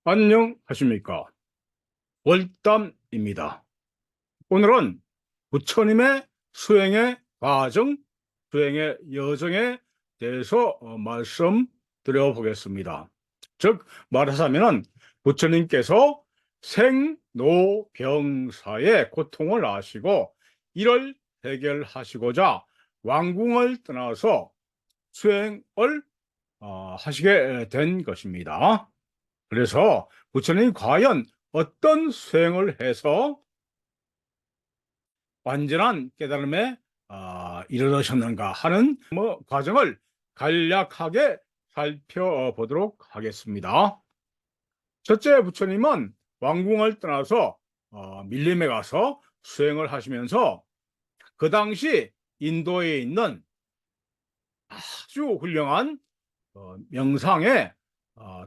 안녕하십니까. 월담입니다. 오늘은 부처님의 수행의 과정, 수행의 여정에 대해서 말씀드려 보겠습니다. 즉 말하자면 부처님께서 생로병사의 고통을 아시고 이를 해결하시고자 왕궁을 떠나서 수행을 하시게 된 것입니다. 그래서 부처님이 과연 어떤 수행을 해서 완전한 깨달음에 이르러셨는가 하는 과정을 간략하게 살펴보도록 하겠습니다. 첫째, 부처님은 왕궁을 떠나서 밀림에 가서 수행을 하시면서 그 당시 인도에 있는 아주 훌륭한 명상의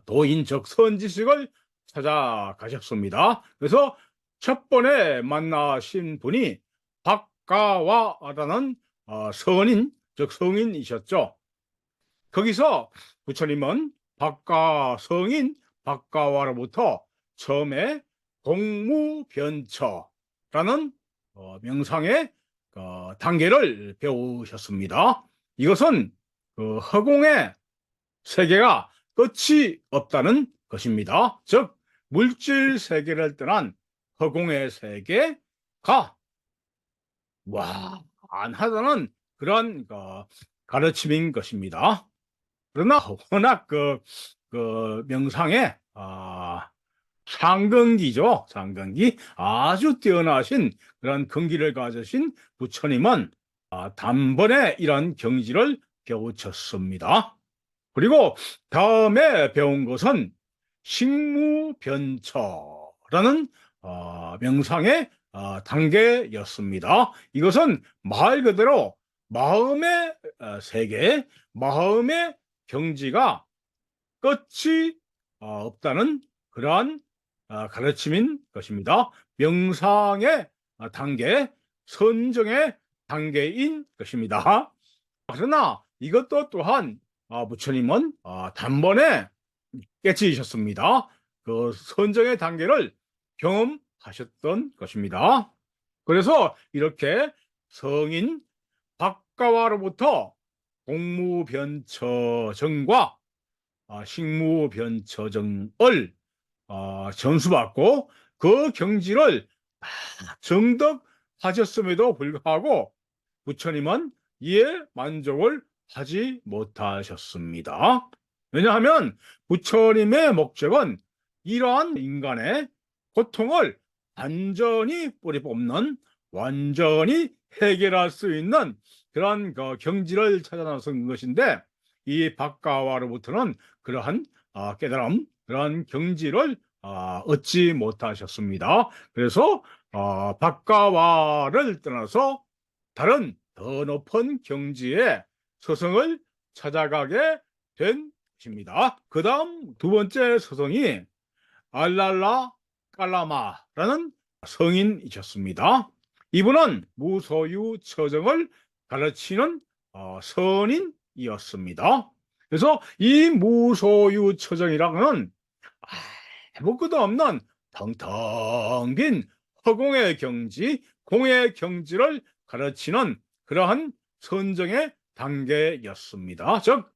도인 즉 선지식을 찾아가셨습니다. 그래서 첫 번에 만나신 분이 박가와라는 선인 즉 성인이셨죠. 거기서 부처님은 성인 박가와로부터 처음에 공무변처라는 명상의 단계를 배우셨습니다. 이것은 허공의 세계가 끝이 없다는 것입니다. 즉 물질 세계를 떠난 허공의 세계가 완하다는 그런 가르침인 것입니다. 그러나 워낙 명상의 상근기죠. 상근기 아주 뛰어나신 그런 근기를 가지신 부처님은 단번에 이런 경지를 깨우쳤습니다. 그리고 다음에 배운 것은 식무변처라는 명상의 단계였습니다. 이것은 말 그대로 마음의 세계, 마음의 경지가 끝이 없다는 그러한 가르침인 것입니다. 명상의 단계, 선정의 단계인 것입니다. 그러나 이것도 또한 부처님은 단번에 깨치셨습니다. 그 선정의 단계를 경험하셨던 것입니다. 그래서 이렇게 성인 박가와로부터 공무변처정과 식무변처정을 전수받고 그 경지를 정덕하셨음에도 불구하고 부처님은 이에 만족을 하지 못하셨습니다. 왜냐하면 부처님의 목적은 이러한 인간의 고통을 완전히 뿌리 뽑는, 완전히 해결할 수 있는 그러한 경지를 찾아 나선 것인데, 이 박가와로부터는 그러한 깨달음, 그러한 경지를 얻지 못하셨습니다. 그래서 박가와를 떠나서 다른 더 높은 경지의 서성을 찾아가게 된 것입니다. 그 다음 두 번째 서성이 알랄라 깔라마라는 성인이셨습니다. 이분은 무소유 처정을 가르치는 선인이었습니다. 그래서 이 무소유 처정이라는 아무것도 없는 텅텅 빈 허공의 경지, 공의 경지를 가르치는 그러한 선정의 단계였습니다. 즉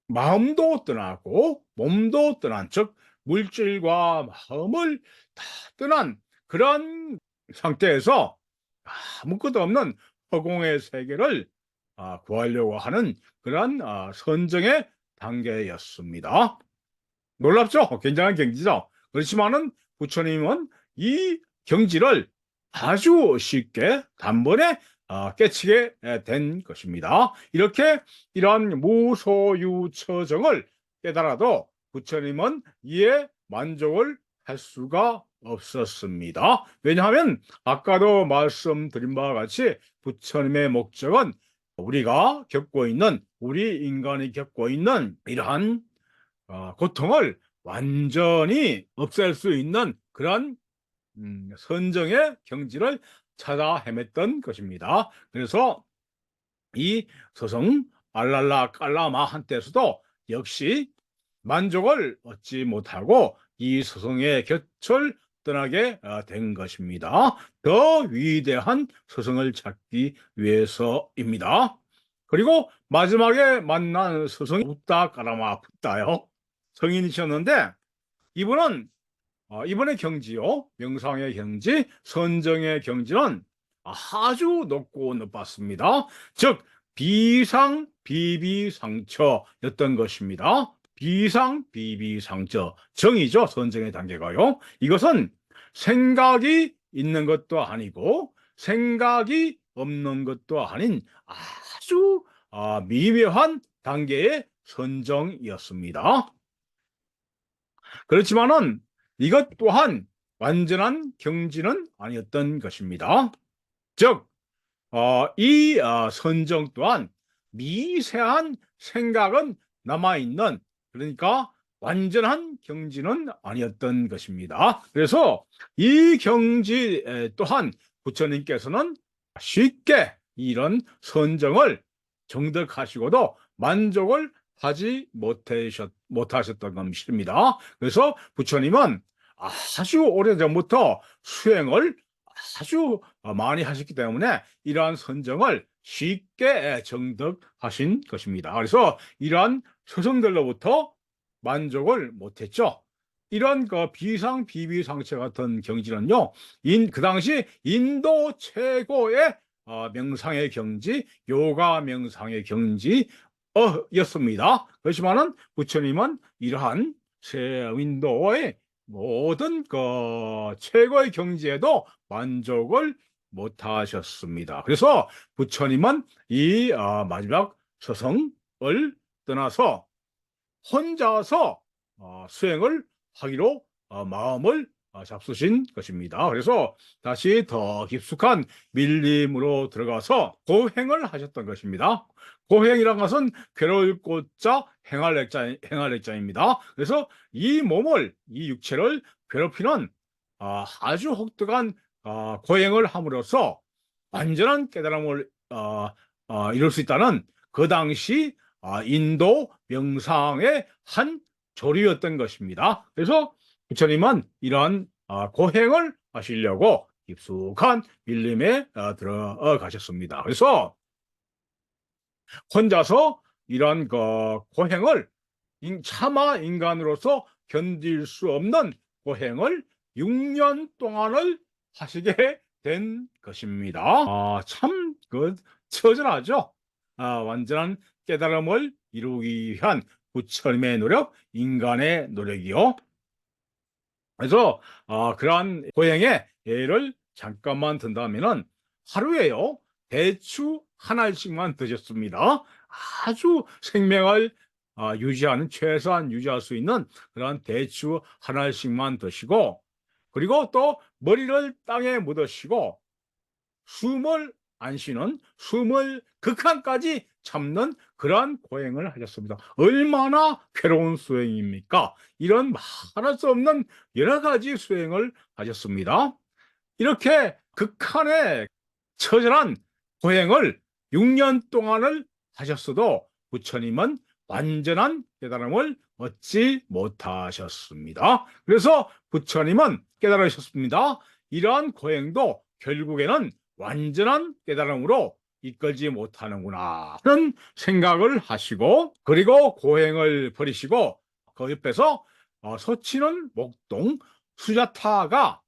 마음도 떠나고 몸도 떠난, 즉 물질과 마음을 다 떠난 그런 상태에서 아무것도 없는 허공의 세계를 구하려고 하는 그런 선정의 단계였습니다. 놀랍죠? 굉장한 경지죠. 그렇지만은 부처님은 이 경지를 아주 쉽게 단번에 깨치게 된 것입니다. 이렇게 이러한 무소유처정을 깨달아도 부처님은 이에 만족을 할 수가 없었습니다. 왜냐하면 아까도 말씀드린 바와 같이 부처님의 목적은 우리가 겪고 있는, 우리 인간이 겪고 있는 이러한 고통을 완전히 없앨 수 있는 그런 선정의 경지를 찾아 헤맸던 것입니다. 그래서 이 서성 알랄라 깔라마 한테서도 역시 만족을 얻지 못하고 이 스승의 곁을 떠나게 된 것입니다. 더 위대한 스승을 찾기 위해서입니다. 그리고 마지막에 만난 스승이 붓다 까라마 붓다요. 성인이셨는데 이분은 이번의 경지요. 명상의 경지, 선정의 경지는 아주 높고 높았습니다. 즉 비상 비비상처였던 것입니다. 비상 비비상처 정이죠. 선정의 단계가요. 이것은 생각이 있는 것도 아니고 생각이 없는 것도 아닌 아주 미묘한 단계의 선정이었습니다. 그렇지만은 이것 또한 완전한 경지는 아니었던 것입니다. 즉, 이 선정 또한 미세한 생각은 남아있는, 그러니까 완전한 경지는 아니었던 것입니다. 그래서 이 경지 또한 부처님께서는 쉽게 이런 선정을 정득하시고도 만족을 하지 못하셨던 것입니다. 그래서 부처님은 아주 오래전부터 수행을 아주 많이 하셨기 때문에 이러한 선정을 쉽게 정득하신 것입니다. 그래서 이러한 스승들로부터 만족을 못했죠. 이런 그 비상 비비상체 같은 경지는요, 그 당시 인도 최고의 명상의 경지, 요가 명상의 경지, 였습니다. 그렇지만은 부처님은 이러한 인도의 모든 그 최고의 경지에도 만족을 못하셨습니다. 그래서 부처님은 이 마지막 서성을 떠나서 혼자서 수행을 하기로 마음을 잡수신 것입니다. 그래서 다시 더 깊숙한 밀림으로 들어가서 고행을 하셨던 것입니다. 고행이란 것은 괴로울 곳자 행할 액자입니다. 그래서 이 몸을, 이 육체를 괴롭히는 아주 혹독한 고행을 함으로써 완전한 깨달음을 이룰 수 있다는 그 당시 인도 명상의 한 조류였던 것입니다. 그래서 부처님은 이러한 고행을 하시려고 깊숙한 밀림에 들어가셨습니다. 그래서 혼자서 이러한 그 고행을 차마 인간으로서 견딜 수 없는 고행을 6년 동안을 하시게 된 것입니다. 참 처절하죠. 완전한 깨달음을 이루기 위한 부처님의 노력, 인간의 노력이요. 그래서 그러한 고행의 예를 잠깐만 든다면은 하루에요 대추 한 알씩만 드셨습니다. 아주 생명을 유지하는, 최소한 유지할 수 있는 그런 대추 한 알씩만 드시고, 그리고 또 머리를 땅에 묻으시고 숨을 안 쉬는, 숨을 극한까지 참는 그러한 고행을 하셨습니다. 얼마나 괴로운 수행입니까? 이런 말할 수 없는 여러 가지 수행을 하셨습니다. 이렇게 극한의 처절한 고행을 6년 동안을 하셨어도 부처님은 완전한 깨달음을 얻지 못하셨습니다. 그래서 부처님은 깨달으셨습니다. 이러한 고행도 결국에는 완전한 깨달음으로 이끌지 못하는구나 하는 생각을 하시고, 그리고 고행을 버리시고 그 옆에서 서치는 목동 수자타가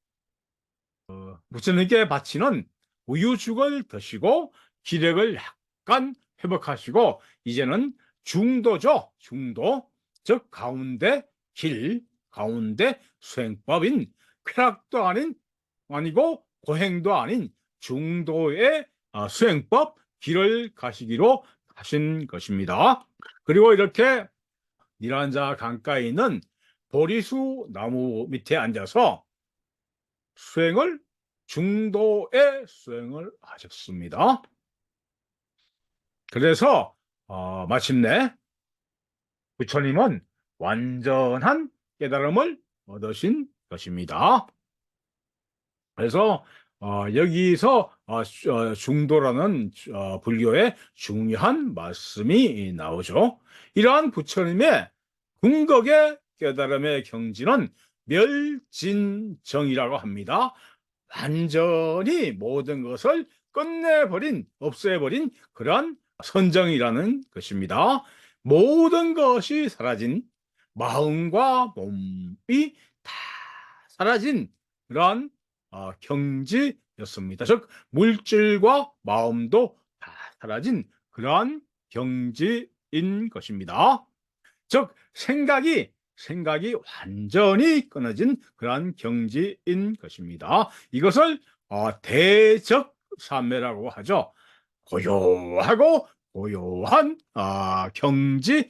부처님께 바치는 우유죽을 드시고 기력을 약간 회복하시고, 이제는 중도죠. 중도, 즉 가운데 길, 가운데 수행법인, 쾌락도 아니고 고행도 아닌 중도의 수행법 길을 가시기로 하신 것입니다. 그리고 이렇게 니란자 강가에 있는 보리수 나무 밑에 앉아서 중도의 수행을 하셨습니다. 그래서 마침내 부처님은 완전한 깨달음을 얻으신 것입니다. 그래서 여기서 중도라는 불교의 중요한 말씀이 나오죠. 이러한 부처님의 궁극의 깨달음의 경지는 멸진정이라고 합니다. 완전히 모든 것을 끝내버린, 없애버린 그런 선정이라는 것입니다. 모든 것이 사라진, 마음과 몸이 다 사라진 그런 경지였습니다. 즉 물질과 마음도 다 사라진 그러한 경지인 것입니다. 즉 생각이 완전히 끊어진 그러한 경지인 것입니다. 이것을 대적삼매라고 하죠. 고요하고 고요한 경지인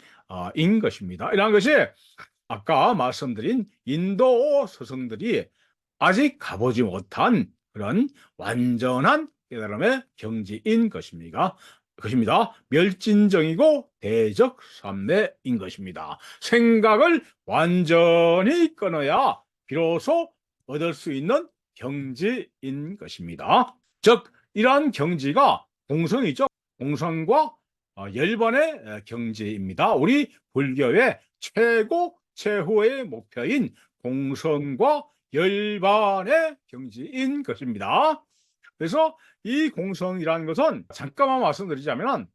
것입니다. 이러한 것이 아까 말씀드린 인도 스승들이 아직 가보지 못한 그런 완전한 깨달음의 경지인 것입니다. 멸진정이고 대적삼매인 것입니다. 생각을 완전히 끊어야 비로소 얻을 수 있는 경지인 것입니다. 즉 이러한 경지가 공성이죠. 공성과 열반의 경지입니다. 우리 불교의 최후의 목표인 공성과 열반의 경지인 것입니다. 그래서 이 공성이라는 것은 잠깐만 말씀드리자면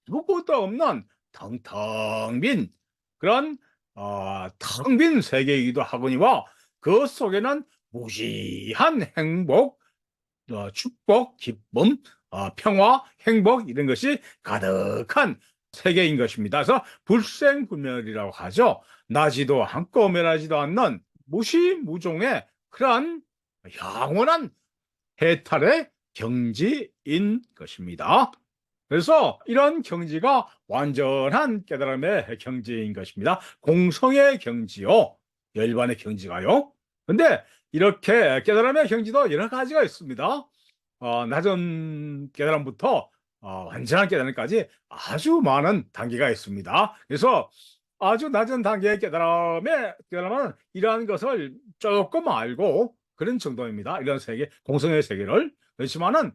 아무것도 없는 텅텅 빈 그런 텅 빈 세계이기도 하거니와 그 속에는 무시한 행복, 축복, 기쁨, 평화, 행복 이런 것이 가득한 세계인 것입니다. 그래서 불생불멸이라고 하죠. 나지도 않고 멸하지도 않는 무시무종의 그러한 영원한 해탈의 경지인 것입니다. 그래서 이런 경지가 완전한 깨달음의 경지인 것입니다. 공성의 경지요, 열반의 경지가요. 근데 이렇게 깨달음의 경지도 여러 가지가 있습니다. 낮은 깨달음부터 완전한 깨달음까지 아주 많은 단계가 있습니다. 그래서 아주 낮은 단계의 깨달음은 이러한 것을 조금 알고 그런 정도입니다. 이런 세계, 공성의 세계를. 그렇지만은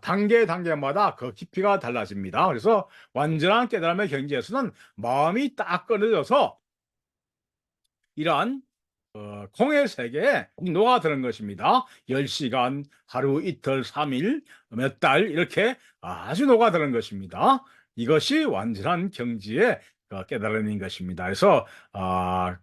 단계마다 그 깊이가 달라집니다. 그래서 완전한 깨달음의 경지에서는 마음이 딱 끊어져서 이러한 공의 세계에 녹아드는 것입니다. 10시간, 하루, 이틀, 3일, 몇 달 이렇게 아주 녹아드는 것입니다. 이것이 완전한 경지의 깨달음인 것입니다. 그래서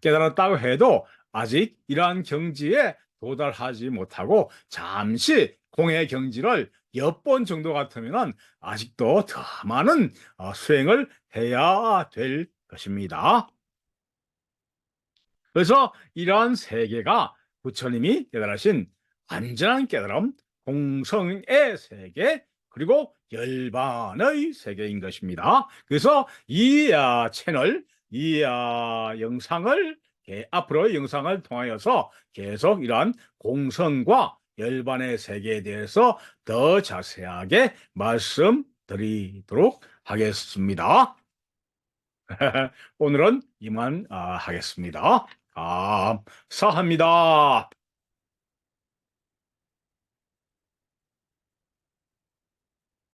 깨달았다고 해도 아직 이러한 경지에 도달하지 못하고 잠시 공의 경지를 엿본 정도 같으면 아직도 더 많은 수행을 해야 될 것입니다. 그래서 이러한 세계가 부처님이 깨달으신 완전한 깨달음, 공성의 세계, 그리고 열반의 세계인 것입니다. 그래서 이 채널, 이 영상을 앞으로의 영상을 통하여서 계속 이러한 공성과 열반의 세계에 대해서 더 자세하게 말씀드리도록 하겠습니다. 오늘은 이만 하겠습니다. 감사합니다.